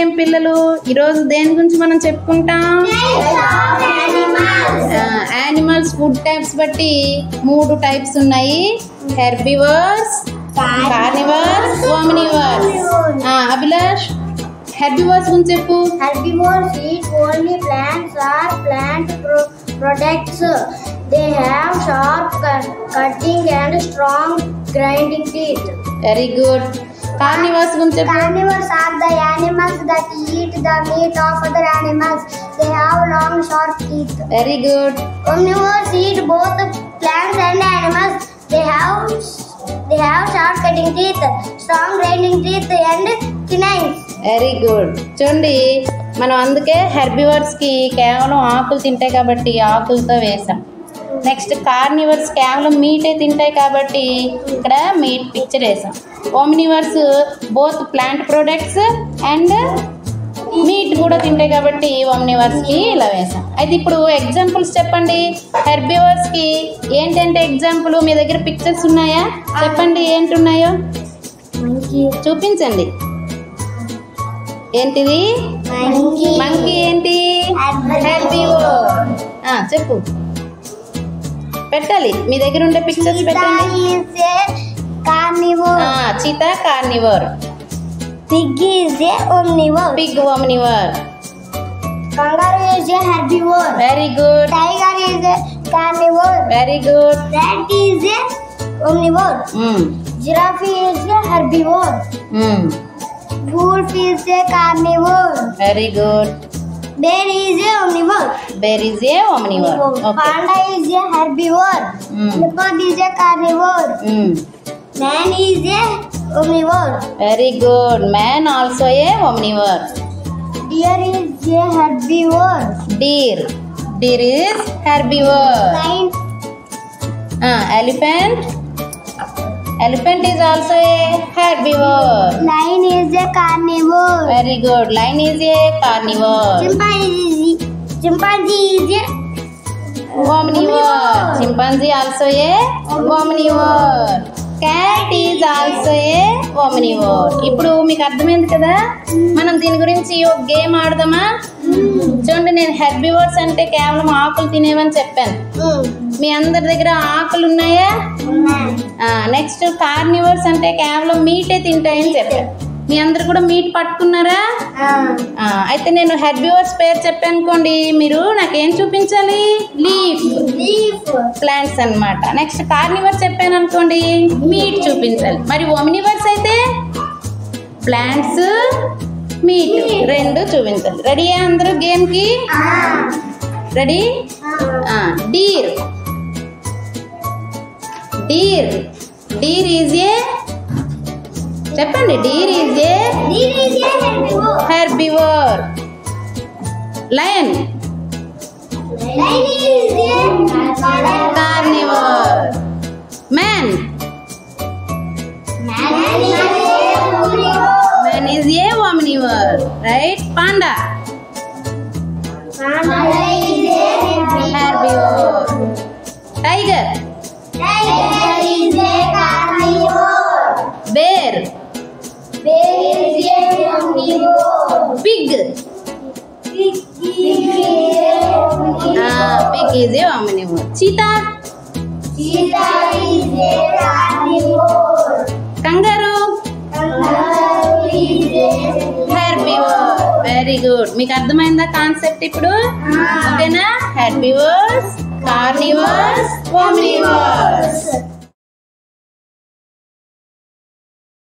ఏం పిల్లలు? ఈరోజు దేని గురించి మనం చెప్పుకుంటాం? యానిమల్స్ ఫుడ్ టైప్స్ బట్టి 3 టైప్స్ ఉన్నాయి. Herbivores, carnivores, omnivores. Abhilash, herbivores గురించి చెప్పు. Herbivores eat only plants or plant products. They have sharp cutting and strong grinding teeth. Very good. Carnivores గురించి చెప్పు. Carnivores are the animals that eat the meat of other animals. They have long, sharp teeth. Very good. Omnivores eat both plants and animals. They have sharp cutting teeth, strong grinding teeth, and canines. Very good. చూడండి, మనం అందుకే herbivores కి కేవలం ఆకులు తింటాయి కాబట్టి ఆకులతో వేసాం. నెక్స్ట్ కార్నివర్స్ కేవలం మీటే తింటాయి కాబట్టి ఇక్కడ మీట్ పిక్చర్ వేసాం. Omnivores both plant products and meat కూడా తింటాయి కాబట్టి ఓమ్నివర్స్ కి ఇలా వేసాం. అయితే ఇప్పుడు ఎగ్జాంపుల్స్ చెప్పండి. హెర్బివర్స్ కి ఏంటంటే ఎగ్జాంపుల్ మీ దగ్గర పిక్చర్స్ ఉన్నాయా? చెప్పండి ఏంటి ఉన్నాయో చూపించండి. ఏంటిది? మంకీ. ఏంటి? హెర్బివోర్. చెప్పు, పెట్టాలి. మీ దగ్గర ఉండే పిక్చర్స్ పెట్టండి. Cheetah carnivore. Pig is a omnivore. Pig omnivore. Kangaroo is a herbivore. Very good. Tiger is a carnivore. Very good. Rat is a omnivore. Giraffe is a herbivore. Wolf is a carnivore. Very good. Bear is a omnivore. Bear is a omnivore. Okay. Panda is a herbivore. Leopard is a carnivore. Man is a omnivore. Very good. Man also a omnivore. Deer is a herbivore. Deer is herbivore. Lion. Elephant is also a herbivore. Lion is a carnivore. Very good. Lion is a carnivore. Chimpanzee is a omnivore. Chimpanzee also a omnivore. Cat is also a omnivore. ఇప్పుడు మీకు అర్థమైంది కదా? మనం దీని గురించి ఒక game ఆడదామా? చూడండి, నేను హెర్బివర్స్ అంటే కేవలం ఆకులు తినేవని చెప్పాను. మీ అందరి దగ్గర ఆకులు ఉన్నాయా? నెక్స్ట్ కార్నివర్స్ అంటే కేవలం మీటే తింటాయని చెప్పాను. మీ అందరు కూడా మీట్ పట్టుకున్నారా? అయితే నేను హెర్బివర్స్ పేరు చెప్పాను అనుకోండి, మీరు నాకేం చూపించాలి? లీఫ్ ప్లాంట్స్ అన్నమాట. నెక్స్ట్ కార్నివర్స్ చెప్పాను అనుకోండి, మీట్ చూపించాలి. మరి ఓమ్నివర్స్ అయితే ప్లాంట్స్, మీట్ రెండు చూపించాలి. రెడీయా అందరూ గేమ్ కి? రెడీ? డీర్ ఈజ్ ఏ చెప్పండి. Deer is a herbivore. Lion carnivore. Man is a omnivore, right? Panda herbivore. Tiger is a carnivore. Bear is a omnivore. Pig is a omnivore. Cheetah is a carnivore. Kangaroo is a herbivore. Very good. మీకు అర్థమైందా concept ఇప్పుడు? ఓకేనా? Herbivores, carnivores, Omniverse.